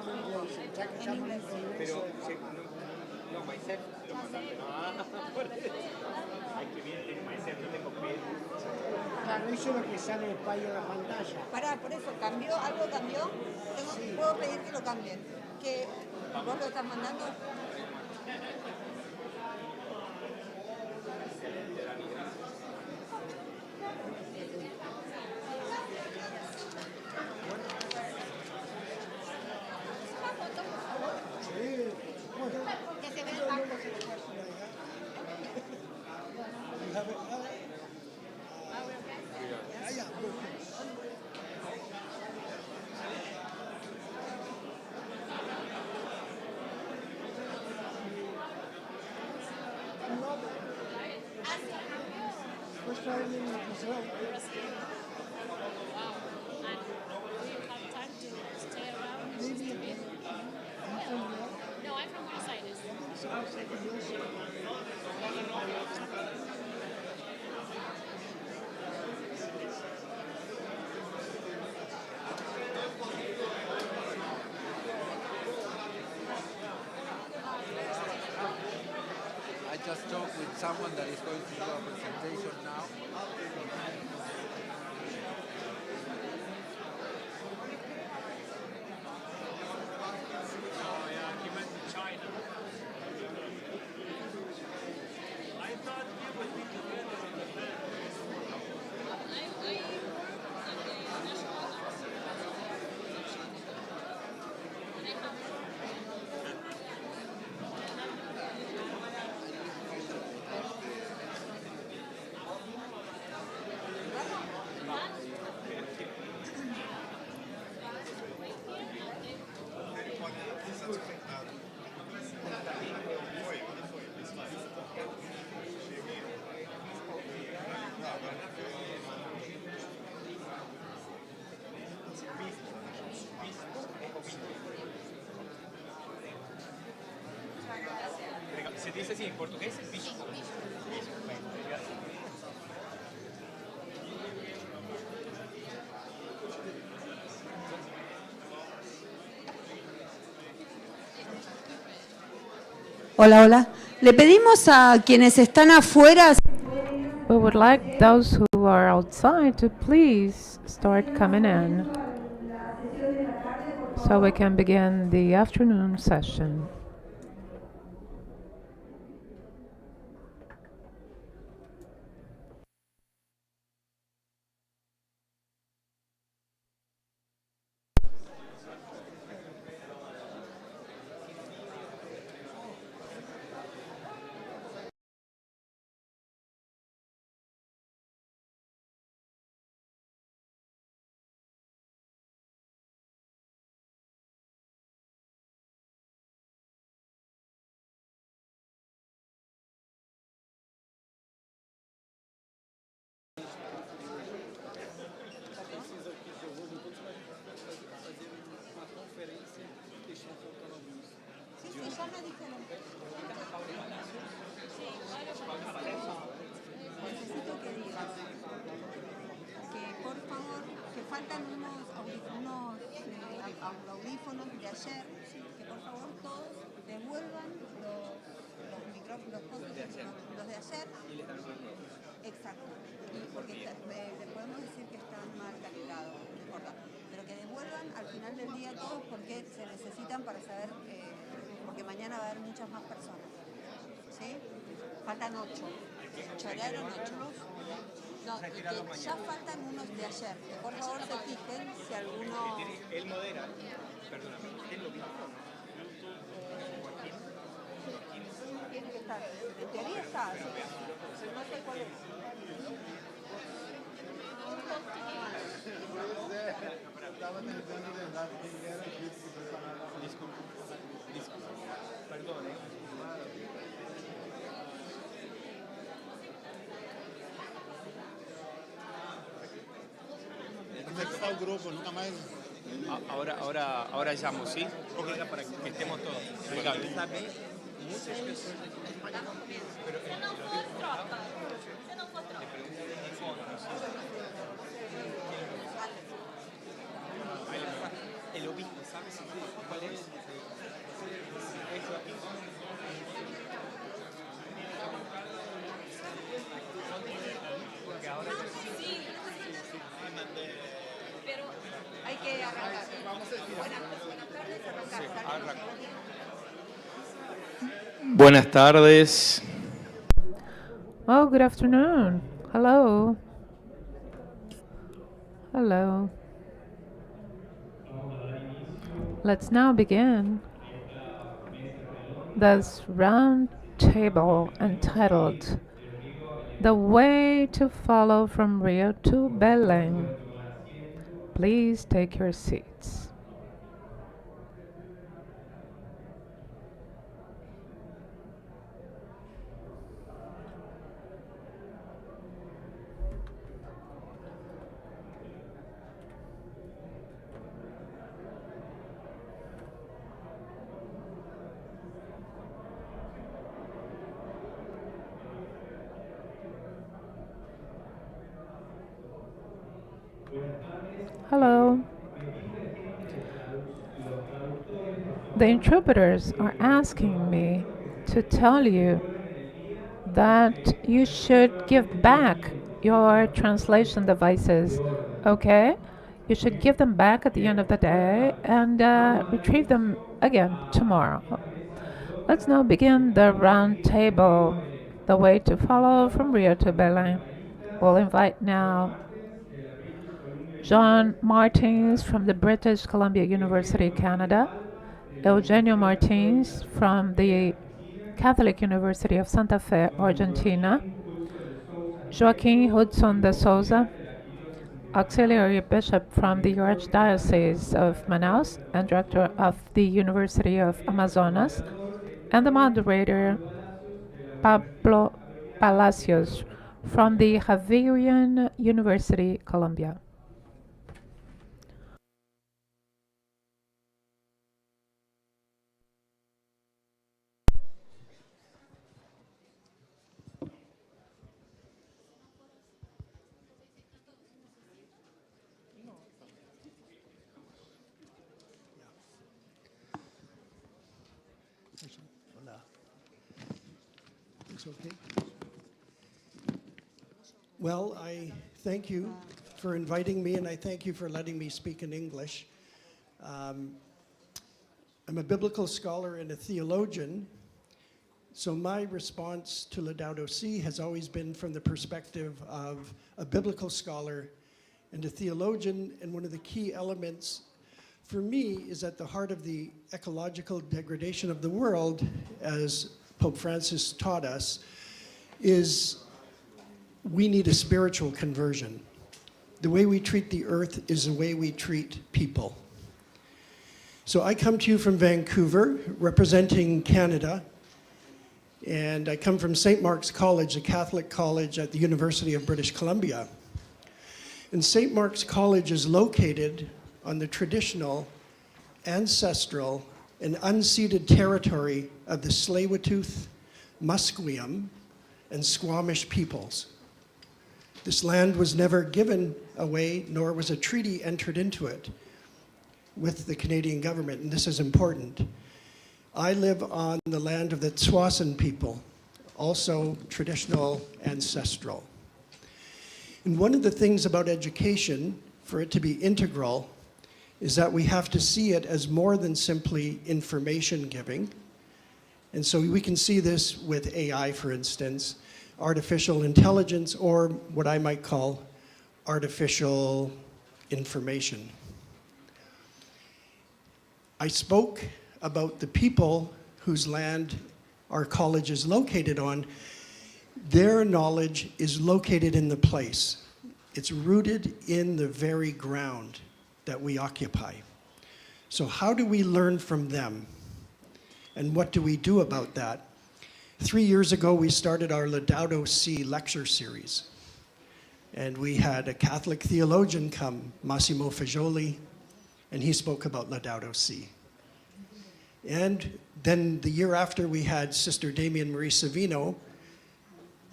En inglés. Pero no, myself lo mandaste. Por eso. Ay, qué bien, tengo myself, no tengo pie. Claro, eso es lo que sale de payo en la pantalla. Pará, por eso, ¿cambió? ¿Algo cambió? Puedo pedir que lo cambien. ¿Que vos lo estás mandando? Que se ve el bajo. No, I'm from Buenos Aires. I just talked with someone that is going to do a presentation now. ¿Se dice así en portugués? Bicho. Hola, hola. Le pedimos a quienes están afuera. We would like those who are outside to please start coming in so we can begin the afternoon session. Ya me dijeron. Necesito que digas que por favor, que faltan unos audífonos de ayer, que por favor todos devuelvan los micrófonos, los de ayer. Exacto. Y porque le podemos decir que están mal calculados, no importa. Pero que devuelvan al final del día todos porque se necesitan para saber, porque mañana va a haber muchas más personas. ¿Sí? Faltan 8. Chorearon 8. No, y que ya faltan unos de ayer. Que por favor se fijen si alguno... Él modera, perdóname, él lo dijo. Tiene que estar. En teoría está, así que no sé cuál es. Disculpa, perdón, Al grupo, nunca más. Ahora llamo, ¿sí? Porque era para que estemos todos. Amigable. Muchas personas en España, pero el obispo, ¿sabes? ¿Cuál es? Eso aquí. Porque ahora Pero hay que arrancar. Buenas tardes, arrancar. Buenas tardes. Oh, good afternoon. Hello. Hello. Let's now begin this round table entitled The Way to Follow from Rio to Belem. Please take your seats. Hello. The interpreters are asking me to tell you that you should give back your translation devices, okay? You should give them back at the end of the day and retrieve them again tomorrow. Let's now begin the round table, the way to follow from Rio to Belem. We'll invite now John Martins from the British Columbia University, Canada, Eugenio Martins from the Catholic University of Santa Fe, Argentina, Joaquin Hudson de Souza, Auxiliary Bishop from the Archdiocese of Manaus and Director of the University of Amazonas, and the moderator Pablo Palacios from the Javerian University, Colombia. It's okay. Well, I thank you for inviting me, and I thank you for letting me speak in English. I'm a biblical scholar and a theologian, so my response to Laudato Si has always been from the perspective of a biblical scholar and a theologian, and one of the key elements for me is at the heart of the ecological degradation of the world, as Pope Francis taught us, is we need a spiritual conversion. The way we treat the earth is the way we treat people. So I come to you from Vancouver, representing Canada, and I come from St. Mark's College, a Catholic college at the University of British Columbia. And St. Mark's College is located on the traditional, ancestral, and unceded territory of the Tsleil-Waututh, Musqueam, and Squamish peoples. This land was never given away, nor was a treaty entered into it with the Canadian government, and this is important. I live on the land of the Tswasan people, also traditional, ancestral. And one of the things about education, for it to be integral, is that we have to see it as more than simply information giving. And so we can see this with AI, for instance, artificial intelligence, or what I might call artificial information. I spoke about the people whose land our college is located on. Their knowledge is located in the place. It's rooted in the very ground that we occupy. So how do we learn from them? And what do we do about that? 3 years ago, we started our Laudato Si lecture series. And we had a Catholic theologian come, Massimo Fagioli, and he spoke about Laudato Si. And then the year after, we had Sister Damian Marie Savino,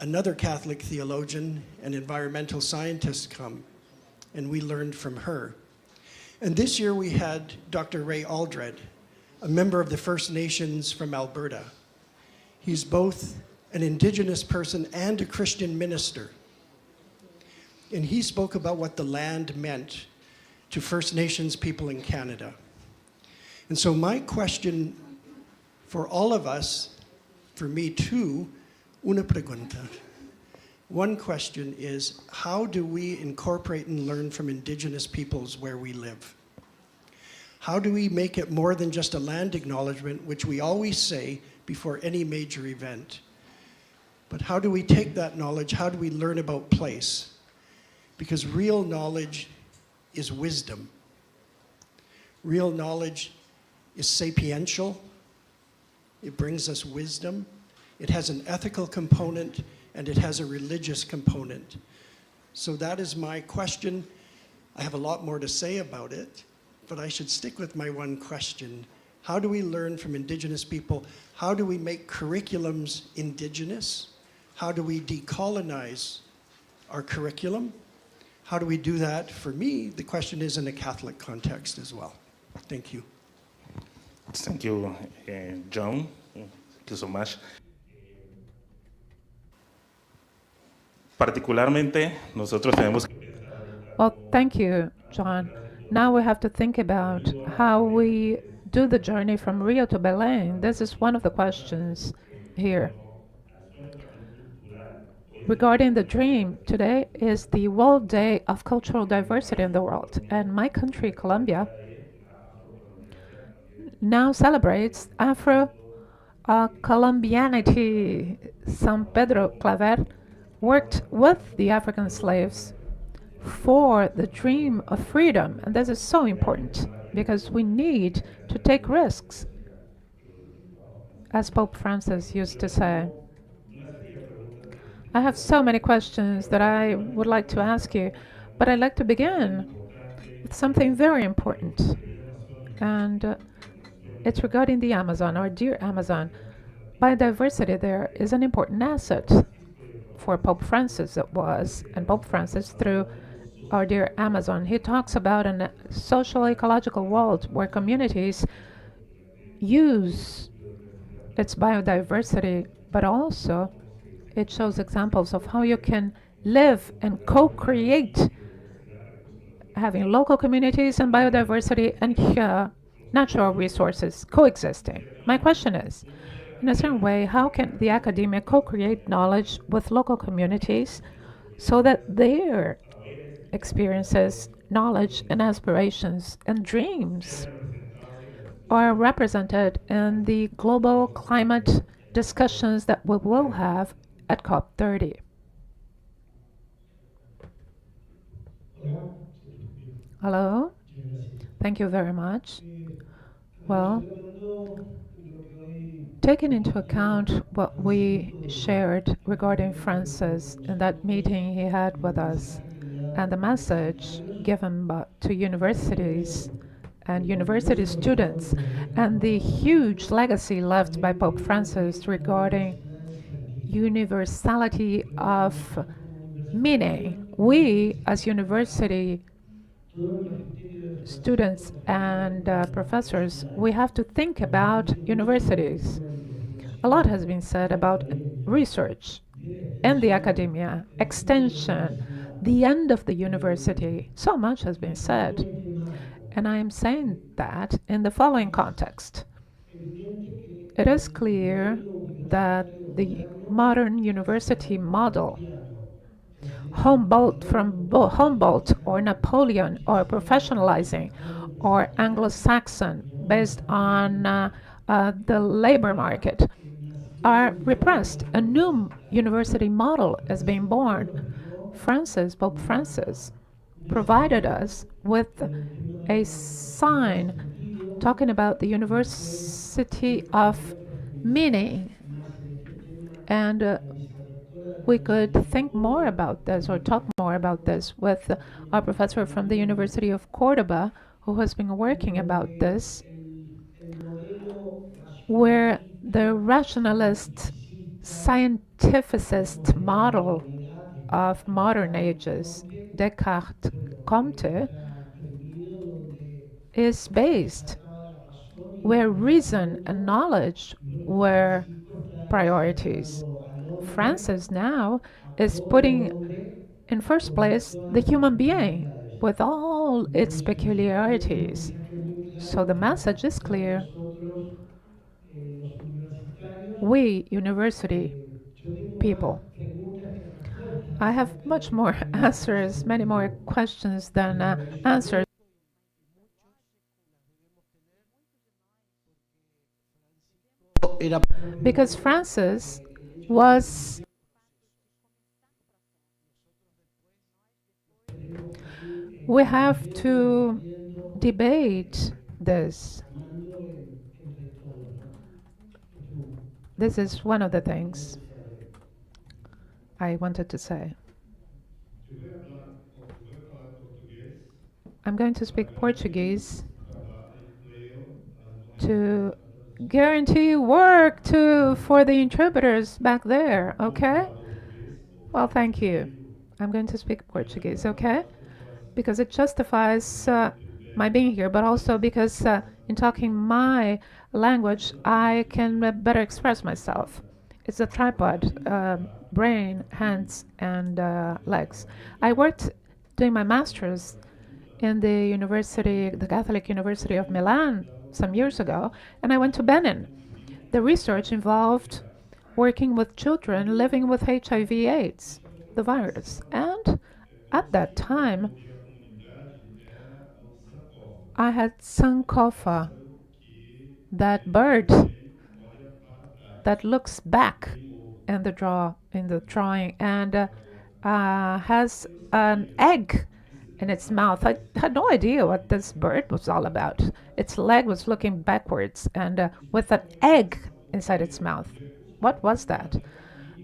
another Catholic theologian and environmental scientist, come, and we learned from her. And this year we had Dr. Ray Aldred, a member of the First Nations from Alberta. He's both an Indigenous person and a Christian minister. And he spoke about what the land meant to First Nations people in Canada. And so my question for all of us, for me too, una pregunta. One question is, how do we incorporate and learn from Indigenous peoples where we live? How do we make it more than just a land acknowledgement, which we always say before any major event? But how do we take that knowledge? How do we learn about place? Because real knowledge is wisdom. Real knowledge is sapiential. It brings us wisdom. It has an ethical component, and it has a religious component. So that is my question. I have a lot more to say about it, but I should stick with my one question. How do we learn from Indigenous people? How do we make curriculums Indigenous? How do we decolonize our curriculum? How do we do that? For me, the question is in a Catholic context as well. Thank you. Thank you, John. Thank you so much. Particularmente, nosotros tenemos. Well, thank you, John. Now we have to think about how we do the journey from Rio to Belem. This is one of the questions here. Regarding the dream, today is the World Day of Cultural Diversity in the world, and my country, Colombia, now celebrates Afro-Colombianity. San Pedro Claver worked with the African slaves for the dream of freedom, and this is so important because we need to take risks, as Pope Francis used to say. I have so many questions that I would like to ask you, but I'd like to begin with something very important, and it's regarding the Amazon, our dear Amazon. Biodiversity there is an important asset for Pope Francis, it was, and Pope Francis, through our dear Amazon, he talks about a social ecological world where communities use its biodiversity, but also it shows examples of how you can live and co-create, having local communities and biodiversity and natural resources coexisting. My question is, in a certain way, how can the academia co-create knowledge with local communities so that their experiences, knowledge, and aspirations and dreams are represented in the global climate discussions that we will have at COP30? Hello? Thank you very much. Well, taking into account what we shared regarding Francis in that meeting he had with us, and the message given to universities and university students, and the huge legacy left by Pope Francis regarding universality of meaning, we as university students and professors, we have to think about universities. A lot has been said about research and the academia, extension, the end of the university. So much has been said. And I am saying that in the following context. It is clear that the modern university model, Humboldt or Napoleon or professionalizing or Anglo-Saxon based on the labor market, are repressed. A new university model is being born. Pope Francis, provided us with a sign talking about the university of meaning. And we could think more about this or talk more about this with our professor from the University of Cordoba, who has been working about this, where the rationalist, scientificist model of modern ages, Descartes, Comte, is based, where reason and knowledge were priorities. Francis now is putting in first place the human being with all its peculiarities. So the message is clear. We, university people, I have much more answers, many more questions than answers. Because Francis was, we have to debate this. This is one of the things I wanted to say. I'm going to speak Portuguese to guarantee work for the interpreters back there, okay? Well, thank you. I'm going to speak Portuguese, okay? Because it justifies my being here, but also because in talking my language, I can better express myself. It's a tripod, brain, hands, and legs. I worked doing my master's in the Catholic University of Milan some years ago, and I went to Benin. The research involved working with children living with HIV/AIDS, the virus. And at that time, I had Sankofa, that bird that looks back in the drawing and has an egg in its mouth. I had no idea what this bird was all about. Its leg was looking backwards and with an egg inside its mouth. What was that?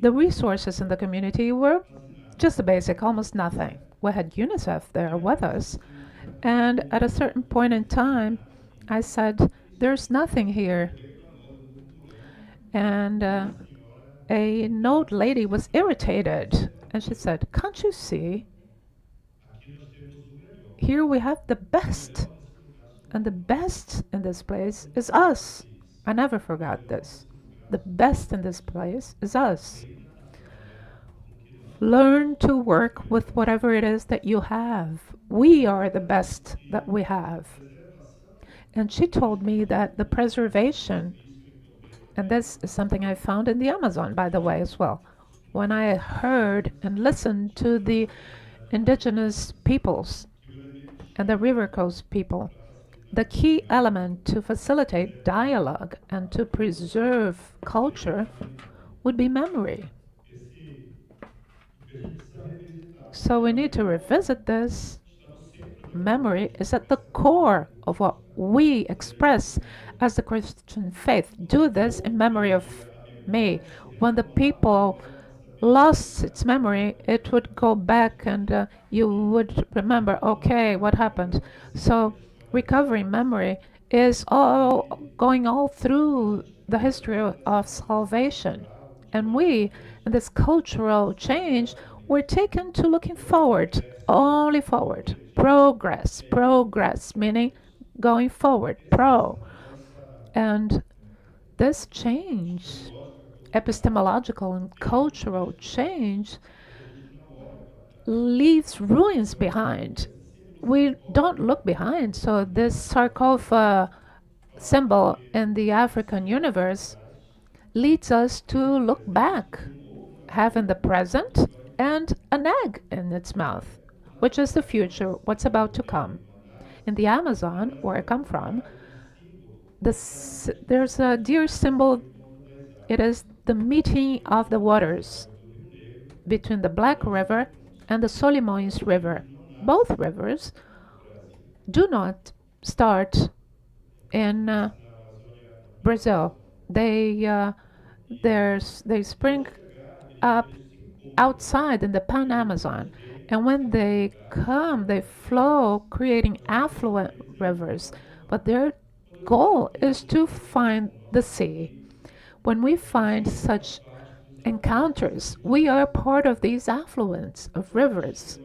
The resources in the community were just the basic, almost nothing. We had UNICEF there with us, and at a certain point in time, I said, "There's nothing here." And an old lady was irritated, and she said, "Can't you see? Here we have the best, and the best in this place is us." I never forgot this. The best in this place is us. Learn to work with whatever it is that you have. We are the best that we have. And she told me that the preservation, and this is something I found in the Amazon, by the way, as well. When I heard and listened to the indigenous peoples and the River Coast people, the key element to facilitate dialogue and to preserve culture would be memory. So we need to revisit this. Memory is at the core of what we express as the Christian faith. Do this in memory of me. When the people lost its memory, it would go back and you would remember, okay, what happened? So recovering memory is all going all through the history of salvation. And we, in this cultural change, we're taken to looking forward, only forward. Progress, progress, meaning going forward, pro. And this change, epistemological and cultural change, leaves ruins behind. We don't look behind. So this sarcophagus symbol in the African universe leads us to look back, having the present and an egg in its mouth, which is the future, what's about to come. In the Amazon, where I come from, there's a deer symbol. It is the meeting of the waters between the Black River and the Solimões River. Both rivers do not start in Brazil. They spring up outside in the Pan Amazon, and when they come, they flow, creating affluent rivers. But their goal is to find the sea. When we find such encounters, we are part of these affluents of rivers.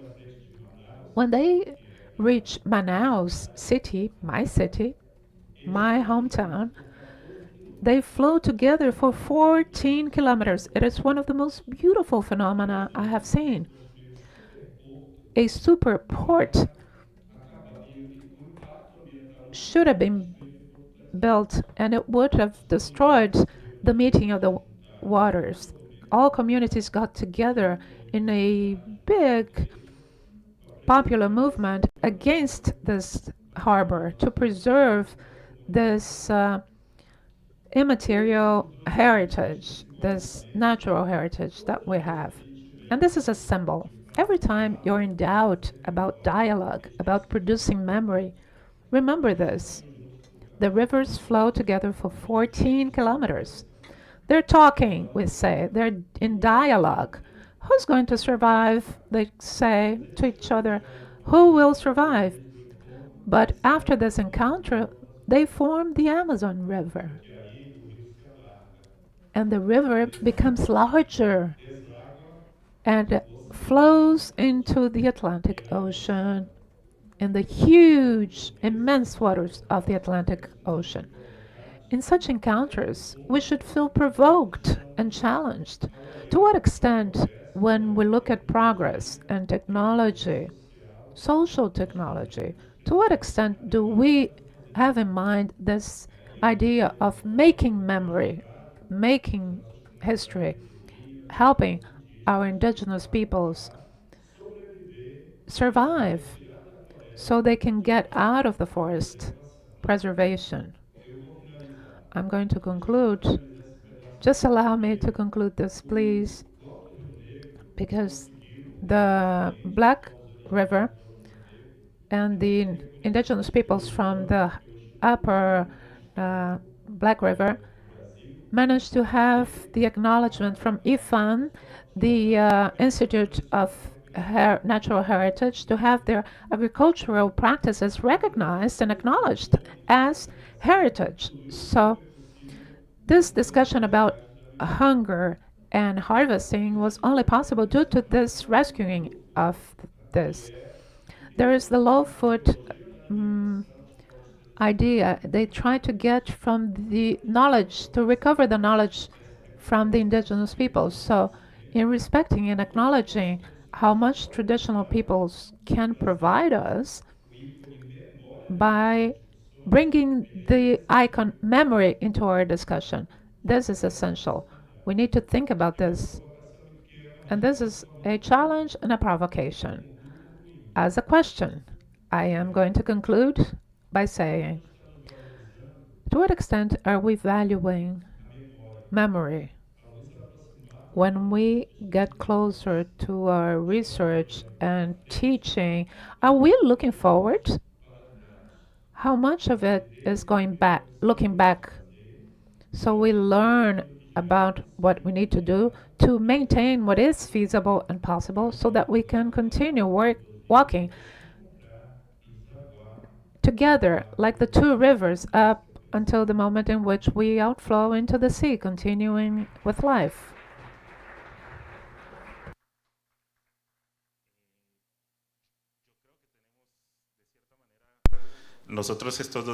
When they reach Manaus city, my hometown, they flow together for 14 kilometers. It is one of the most beautiful phenomena I have seen. A super port should have been built, and it would have destroyed the meeting of the waters. All communities got together in a big popular movement against this harbor to preserve this immaterial heritage, this natural heritage that we have. And this is a symbol. Every time you're in doubt about dialogue, about producing memory, remember this. The rivers flow together for 14 kilometers. They're talking, we say. They're in dialogue. Who's going to survive? They say to each other. Who will survive? But after this encounter, they form the Amazon River. And the river becomes larger and flows into the Atlantic Ocean in the huge, immense waters of the Atlantic Ocean. In such encounters, we should feel provoked and challenged. To what extent, when we look at progress and technology, social technology, to what extent do we have in mind this idea of making memory, making history, helping our indigenous peoples survive so they can get out of the forest? Preservation. I'm going to conclude. Just allow me to conclude this, please, because the Black River and the indigenous peoples from the upper Black River managed to have the acknowledgement from IFAN, the Institute of Natural Heritage, to have their agricultural practices recognized and acknowledged as heritage. So this discussion about hunger and harvesting was only possible due to this rescuing of this. There is the low food idea. They try to get from the knowledge, to recover the knowledge from the indigenous peoples. So, in respecting and acknowledging how much traditional peoples can provide us by bringing the icon memory into our discussion, this is essential. We need to think about this. And this is a challenge and a provocation. As a question, I am going to conclude by saying, to what extent are we valuing memory when we get closer to our research and teaching? Are we looking forward? How much of it is going back, looking back, so we learn about what we need to do to maintain what is feasible and possible so that we can continue walking together like the two rivers up until the moment in which we outflow into the sea, continuing with life. Nosotros estos